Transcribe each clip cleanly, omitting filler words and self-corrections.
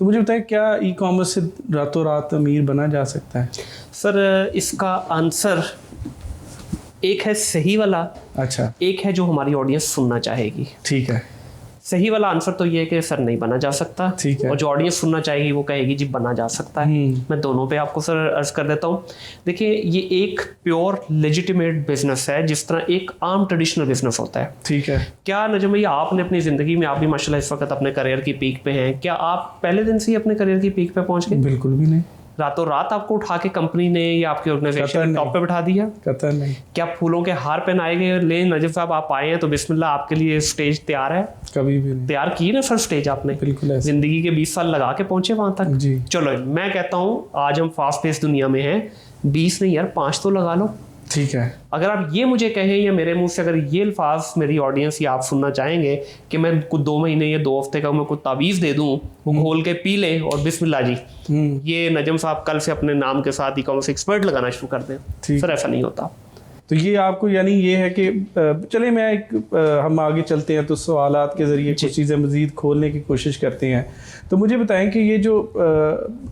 तो मुझे बताएं, क्या ई कॉमर्स से रातों रात अमीर बना जा सकता है? सर इसका आंसर एक है सही वाला, अच्छा, एक है जो हमारी ऑडियंस सुनना चाहेगी। ठीक है। सही वाला आंसर तो ये है कि सर नहीं बना जा सकता, ठीक है। और जो ऑडियंस सुनना चाहेगी वो कहेगी जी बना जा सकता है। मैं दोनों पे आपको सर अर्ज कर देता हूँ। देखिए, ये एक प्योर लेजिटिमेट बिजनेस है, जिस तरह एक आम ट्रेडिशनल बिजनेस होता है। ठीक है। क्या नजम भैया, आपने अपनी जिंदगी में, आप भी माशाल्लाह इस वक्त अपने करियर की पीक पे हैं, क्या आप पहले दिन से ही अपने करियर की पीक पे पहुंच गए? बिल्कुल भी नहीं। रातों रात आपको उठा के कंपनी ने या आपकी ऑर्गेनाइजेशन ने टॉप पे बिठा दिया? कतई नहीं। क्या फूलों के हार पहनाए गए, ले नजीब साहब आप आए हैं तो बिस्मिल्लाह आपके लिए स्टेज तैयार है? कभी भी नहीं। तैयार की ना सर स्टेज आपने, बिल्कुल ऐसे। जिंदगी के 20 साल लगा के पहुंचे वहां तक जी। चलो मैं कहता हूँ आज हम फास्ट पेस दुनिया में हैं, 20 नहीं यार 5 तो लगा लो। ठीक है। अगर आप ये मुझे कहें या मेरे मुंह से अगर ये अल्फाज मेरी ऑडियंस या आप सुनना चाहेंगे कि मैं कुछ 2 महीने या 2 हफ्ते का मैं कुछ तावीज़ दे दूं, वो घोल के पी लें और बिस्मिल्लाह जी ये नजम साहब कल से अपने नाम के साथ ई कॉमर्स एक्सपर्ट लगाना शुरू कर दें, सर ऐसा नहीं होता। तो ये आपको यानी ये है कि चले मैं हम आगे चलते हैं तो सवालात के ज़रिए कुछ चीज़ें मज़ीद खोलने की कोशिश करते हैं। तो मुझे बताएं कि ये जो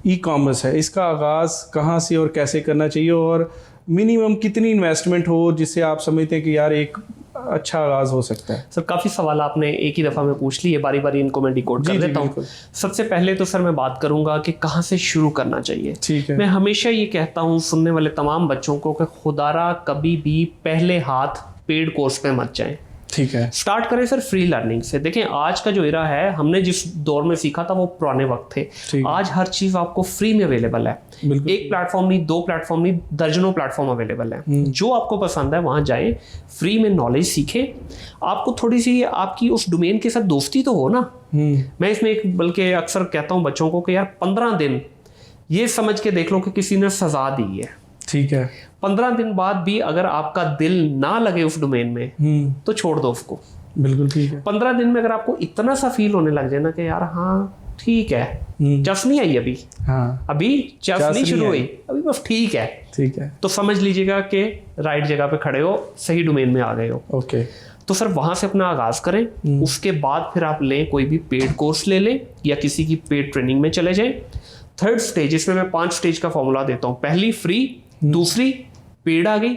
ई कॉमर्स है, इसका आगाज़ कहाँ से और कैसे करना चाहिए, और मिनिमम कितनी इन्वेस्टमेंट हो जिससे आप समझते हैं कि यार एक अच्छा आगाज़ हो सकता है? सर काफ़ी सवाल आपने एक ही दफ़ा में पूछ लिए, बारी बारी इनको मैं डिकोड कर देता हूँ। सबसे पहले तो सर मैं बात करूंगा कि कहाँ से शुरू करना चाहिए। ठीक है। मैं हमेशा ये कहता हूँ सुनने वाले तमाम बच्चों को कि खुदारा कभी भी पहले हाथ पेड कोर्स पे मत जाएं। ठीक है। स्टार्ट करें सर फ्री लर्निंग से। देखें आज का जो एरा है, हमने जिस दौर में सीखा था वो पुराने वक्त थे। आज हर चीज आपको फ्री में अवेलेबल है। एक प्लेटफॉर्म नहीं, 2 प्लेटफॉर्म नहीं, दर्जनों प्लेटफॉर्म अवेलेबल है। जो आपको पसंद है वहां जाएं, फ्री में नॉलेज सीखें। आपको थोड़ी सी आपकी उस डोमेन के साथ दोस्ती तो हो ना। मैं इसमें एक बल्कि अक्सर कहता हूँ बच्चों को कि यार 15 दिन ये समझ के देख लो कि किसी ने सजा दी है। ठीक है। 15 दिन बाद भी अगर आपका दिल ना लगे उस डोमेन में तो छोड़ दो उसको। बिल्कुल ठीक है। 15 दिन में अगर आपको इतना सा फील होने लग जाए ना कि यार हाँ ठीक है, चस नहीं आई अभी, हाँ अभी चस नहीं शुरू हुई, अभी बस ठीक है, ठीक है, तो समझ लीजिएगा कि राइट जगह पे खड़े हो, सही डोमेन में आ गए हो। ओके। तो सर वहां से अपना आगाज करें। उसके बाद फिर आप लें कोई भी पेड कोर्स ले लें या किसी की पेड ट्रेनिंग में चले जाएं। 3rd स्टेज, इसमें मैं 5 स्टेज का फॉर्मूला देता हूँ। पहली फ्री, दूसरी पेड आ गई,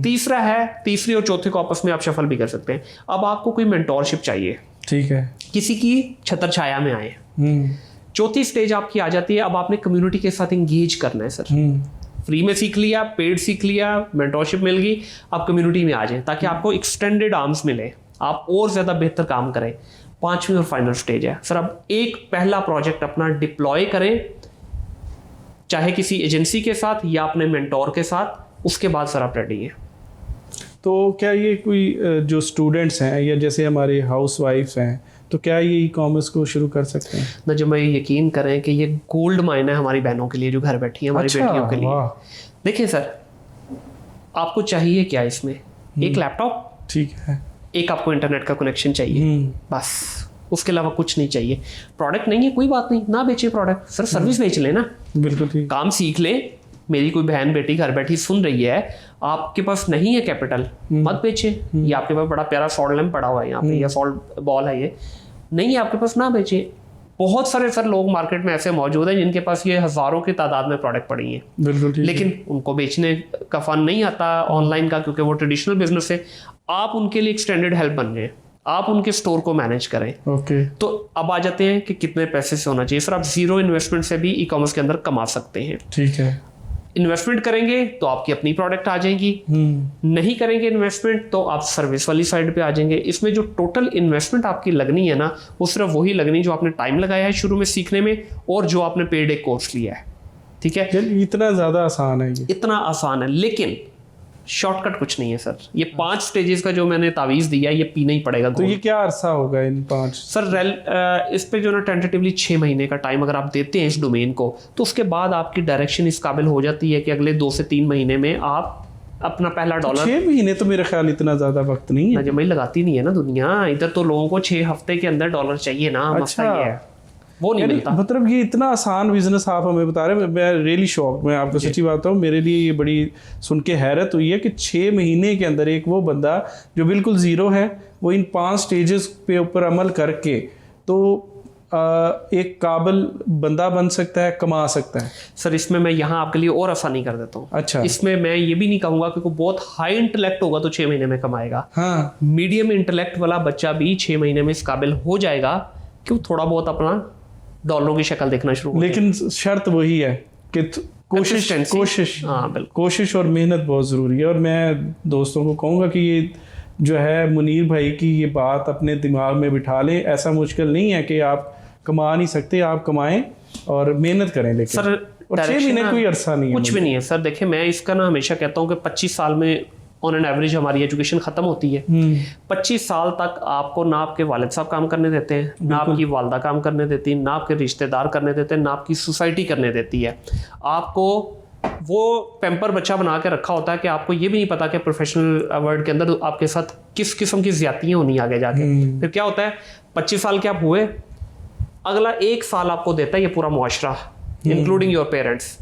तीसरा है, तीसरी और चौथे को आपस में आप शफल भी कर सकते हैं। अब आपको कोई मेंटोरशिप चाहिए, ठीक है, किसी की छतर छाया में आए। चौथी स्टेज आपकी आ जाती है, अब आपने कम्युनिटी के साथ एंगेज करना है सर। फ्री में सीख लिया, पेड सीख लिया, मेंटोरशिप मिल गई, आप कम्युनिटी में आ जाए ताकि आपको एक्सटेंडेड आर्म्स मिले, आप और ज्यादा बेहतर काम करें। 5वीं और फाइनल स्टेज है सर, अब एक पहला प्रोजेक्ट अपना डिप्लॉय करें, चाहे किसी एजेंसी के साथ या अपने मेंटोर के साथ। उसके बाद सर आप रेडी हैं। तो क्या ये कोई जो स्टूडेंट्स हैं या जैसे हमारे हाउस वाइफ्स हैं, तो क्या ये ई कॉमर्स को शुरू कर सकते हैं? ना जो मैं यकीन करें कि ये गोल्ड माइन है हमारी बहनों के लिए जो घर बैठी हैं, हमारी बेटियों के लिए। देखिए सर, आपको चाहिए क्या इसमें? एक लैपटॉप, ठीक है, एक आपको इंटरनेट का कनेक्शन चाहिए, बस, उसके अलावा कुछ नहीं चाहिए। प्रोडक्ट नहीं है, कोई बात नहीं, ना बेचे प्रोडक्ट, सर सर्विस बेच लेना। बिल्कुल ठीक, काम सीख ले। मेरी कोई बहन बेटी घर बैठी सुन रही है, आपके पास नहीं है कैपिटल, मत बेचे। ये आपके पास बड़ा प्यारा सॉल्ट लैम्प पड़ा हुआ है यहाँ पे, या सॉल्ट बॉल है, ये नहीं है आपके पास, ना बेचे। बहुत सारे सर लोग मार्केट में ऐसे मौजूद हैं जिनके पास ये हजारों की तादाद में प्रोडक्ट पड़ी हैं, बिल्कुल ठीक, लेकिन उनको बेचने का फन नहीं आता ऑनलाइन का, क्योंकि वो ट्रेडिशनल बिजनेस है। आप उनके लिए एक्सटेंडेड हेल्प बन गए, आप उनके स्टोर को मैनेज करें। ओके। तो अब आ जाते हैं कि कितने पैसे से होना चाहिए। सर आप 0 इन्वेस्टमेंट से भी ई कॉमर्स के अंदर कमा सकते हैं। ठीक है। इन्वेस्टमेंट करेंगे तो आपकी अपनी प्रोडक्ट आ जाएंगी, नहीं करेंगे इन्वेस्टमेंट तो आप सर्विस वाली साइड पे आ जाएंगे। इसमें जो टोटल इन्वेस्टमेंट आपकी लगनी है ना, वो सिर्फ वही लगनी जो आपने टाइम लगाया है शुरू में सीखने में और जो आपने पेड एक कोर्स लिया है। ठीक है, इतना ज्यादा आसान है ये, इतना आसान है, लेकिन शॉर्टकट कुछ नहीं है सर। ये 5 स्टेजेस का जो मैंने तावीज़ दिया है, ये पीना ही पड़ेगा। तो ये क्या अरसा होगा इन 5? सर इस पे जो ना टेंटेटिवली 6 महीने का टाइम अगर आप देते हैं इस डोमेन को, तो उसके बाद आपकी डायरेक्शन इस काबिल हो जाती है कि अगले 2 से 3 महीने में आप अपना पहला डॉलर। 6 महीने तो मेरे ख्याल इतना ज्यादा वक्त नहीं है। जब लगाती नहीं है ना दुनिया, इधर तो लोगों को 6 हफ्ते के अंदर डॉलर चाहिए ना। अच्छा, ये है, वो नहीं मिलता। मतलब ये इतना आसान बिजनेस आप हमें बता रहे हैं, मैं रियली शॉक। मैं आपको सच्ची बात बताऊं, मेरे लिए ये बड़ी सुन के हैरत हुई है कि 6 महीने के अंदर एक वो बंदा जो बिल्कुल ज़ीरो है, वो इन 5 स्टेजेस पे ऊपर अमल करके तो एक काबिल बंदा बन सकता है, कमा सकता है? सर इसमें मैं यहाँ आपके लिए और आसानी कर देता हूँ। अच्छा। इसमें मैं ये भी नहीं कहूंगा कि कोई बहुत हाई इंटेलेक्ट होगा तो 6 महीने में कमाएगा। हाँ। मीडियम इंटेलेक्ट वाला बच्चा भी 6 महीने में इस काबिल हो जाएगा कि वो थोड़ा बहुत अपना डॉलरों की शक्ल देखना शुरू। लेकिन शर्त वही है कि कोशिश हाँ बिल्कुल, कोशिश और मेहनत बहुत ज़रूरी है। और मैं दोस्तों को कहूँगा कि ये जो है मुनीर भाई की ये बात अपने दिमाग में बिठा लें। ऐसा मुश्किल नहीं है कि आप कमा नहीं सकते, आप कमाएं और मेहनत करें। लेकिन सर 6 महीने कोई अरसा नहीं है, कुछ भी नहीं है सर। देखिए मैं इसका ना हमेशा कहता हूँ कि 25 साल में ऑन एन एवरेज हमारी एजुकेशन खत्म होती है। 25 साल तक आपको ना आपके वालिद साहब काम करने देते हैं, ना आपकी वालदा काम करने देती है, ना आपके रिश्तेदार करने देते हैं, ना आपकी सोसाइटी करने देती है। आपको वो पैम्पर बच्चा बना के रखा होता है कि आपको ये भी नहीं पता कि प्रोफेशनल वर्ल्ड के अंदर आपके साथ किस किस्म की ज्यादतियाँ होनी आगे जाके। फिर क्या होता है, 25 साल के आप हुए, अगला 1 साल आपको देता है ये पूरा मुआशरा इंक्लूडिंग योर पेरेंट्स।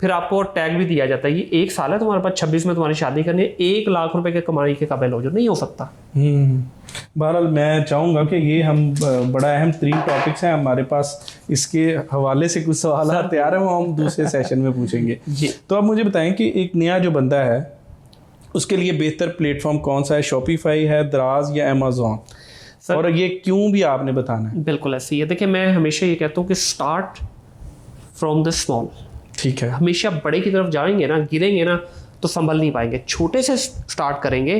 फिर आपको टैग भी दिया जाता है ये 1 साल है तुम्हारे पास, 26 में तुम्हारी शादी करनी है, 1 लाख रुपए के कमाई के काबिल हो जो, नहीं हो सकता। बहरहाल मैं चाहूँगा कि ये हम बड़ा अहम 3 टॉपिक्स हैं हमारे पास, इसके हवाले से कुछ सवाल तैयार है, वो हम दूसरे सेशन में पूछेंगे जी। तो आप मुझे बताएं कि एक नया जो बंदा है उसके लिए बेहतर प्लेटफॉर्म कौन सा है? शॉपिफाई है, दराज या अमेज़ॉन? और ये क्यों भी आपने बताना है? बिल्कुल ऐसे ही है। देखिए मैं हमेशा ये कहता हूँ कि स्टार्ट फ्रॉम द स्मॉल। ठीक है। हमेशा बड़े की तरफ जाएंगे ना, गिरेंगे ना तो संभल नहीं पाएंगे। छोटे से स्टार्ट करेंगे,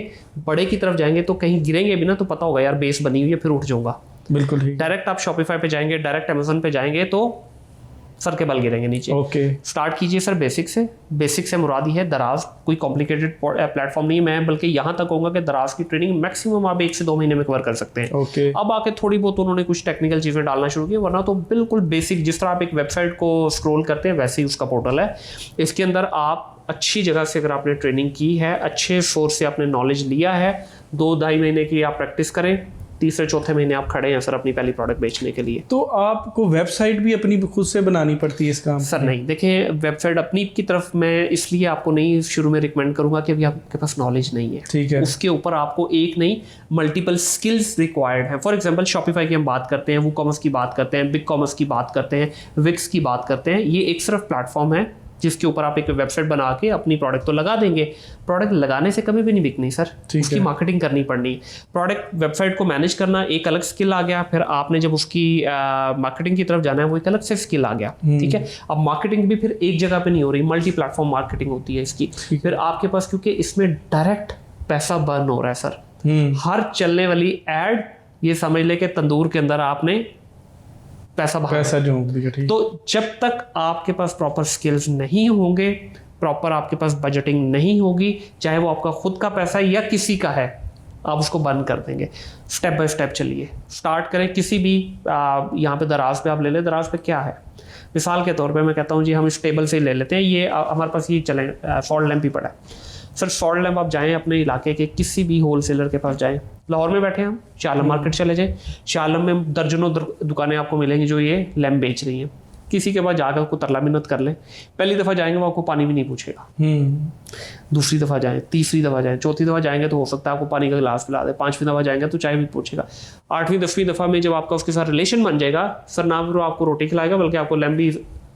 बड़े की तरफ जाएंगे तो कहीं गिरेंगे भी ना तो पता होगा यार बेस बनी हुई है, फिर उठ जाऊंगा। बिल्कुल ठीक। डायरेक्ट आप शॉपिफाई पे जाएंगे, डायरेक्ट अमेज़न पे जाएंगे तो सर के बल गिरेंगे नीचे। ओके। स्टार्ट कीजिए सर बेसिक से। बेसिक से मुराद ही है दराज, कोई कॉम्प्लिकेटेड प्लेटफॉर्म नहीं। मैं बल्कि यहाँ तक कहूँगा कि दराज की ट्रेनिंग मैक्सिमम आप 1 से 2 महीने में कवर कर सकते हैं। ओके। अब आके थोड़ी बहुत उन्होंने कुछ टेक्निकल चीज़ें डालना शुरू की, वरना तो बिल्कुल बेसिक जिस तरह आप एक वेबसाइट को स्क्रॉल करते हैं वैसे ही उसका पोर्टल है। इसके अंदर आप अच्छी जगह से अगर आपने ट्रेनिंग की है, अच्छे सोर्स से आपने नॉलेज लिया है, 2-2.5 महीने की आप प्रैक्टिस करें, 3-4 महीने आप खड़े हैं सर अपनी पहली प्रोडक्ट बेचने के लिए। तो आपको वेबसाइट भी अपनी खुद से बनानी पड़ती है इस काम? सर नहीं, देखिए वेबसाइट अपनी की तरफ मैं इसलिए आपको नहीं शुरू में रिकमेंड करूंगा कि अभी आपके पास नॉलेज नहीं है। ठीक है। उसके ऊपर आपको एक नहीं मल्टीपल स्किल्स रिक्वायर्ड है। फॉर एग्जांपल शॉपिफाई की हम बात करते हैं, वो कॉमर्स की बात करते हैं, बिग कॉमर्स की बात करते हैं, विक्स की बात करते हैं। ये एक सिर्फ प्लेटफॉर्म है जिसके ऊपर आप एक वेबसाइट बना के अपनी प्रोडक्ट तो लगा देंगे। प्रोडक्ट लगाने से कभी भी नहीं बिकनी सर, उसकी मार्केटिंग करनी पड़नी। प्रोडक्ट वेबसाइट को मैनेज करना एक अलग स्किल आ गया, फिर आपने जब उसकी मार्केटिंग की तरफ जाना है वो एक अलग से स्किल आ गया। ठीक है। अब मार्केटिंग भी फिर एक जगह पे नहीं हो रही, मल्टी प्लेटफॉर्म मार्केटिंग होती है इसकी। फिर आपके पास क्योंकि इसमें डायरेक्ट पैसा बर्न हो रहा है सर, हर चलने वाली एड ये समझ ले कि तंदूर के अंदर आपने पैसा झोंक दिया। ठीक। तो जब तक आपके पास प्रॉपर स्किल्स नहीं होंगे, प्रॉपर आपके पास बजटिंग नहीं होगी, चाहे वो आपका खुद का पैसा या किसी का है, आप उसको बंद कर देंगे। स्टेप बाय स्टेप चलिए, स्टार्ट करें। किसी भी यहाँ पे दराज पे आप ले लें। दराज पे क्या है, मिसाल के तौर पे मैं कहता हूँ जी हम इस टेबल से ही ले लेते हैं। ये हमारे पास ये चले सॉल्ट लैम्प ही पड़ा है सर। सॉल्ट लैम्प आप जाएं अपने इलाके के किसी भी होलसेलर के पास जाएं, लाहौर में बैठे हैं हम, शालम मार्केट चले जाएं, शालम में दर्जनों दुकानें आपको मिलेंगी जो ये लैम्प बेच रही हैं। किसी के पास जाकर उसको तरला मिन्नत कर लें। पहली दफ़ा जाएंगे वो आपको पानी भी नहीं पूछेगा। दूसरी दफ़ा जाएं, तीसरी दफ़ा जाएं, चौथी दफ़ा जाएंगे तो हो सकता है आपको पानी का गिलास पिला दे, 5वीं दफ़ा जाएंगे तो चाय भी पूछेगा। 8वीं-10वीं दफ़ा में जब आपका उसके साथ रिलेशन बन जाएगा सर, ना फिर वो आपको रोटी खिलाएगा बल्कि आपको लैम्प भी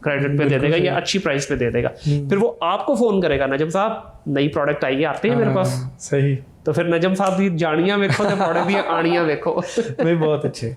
क्रेडिट पे दे देगा या अच्छी प्राइस पे दे देगा। फिर वो आपको फोन करेगा, नजम साहब नई प्रोडक्ट आई है, आते हैं मेरे पास। सही। तो फिर नजम साहब दी जानियां देखो तो प्रोडक्ट दी आनियां देखो। बहुत अच्छे।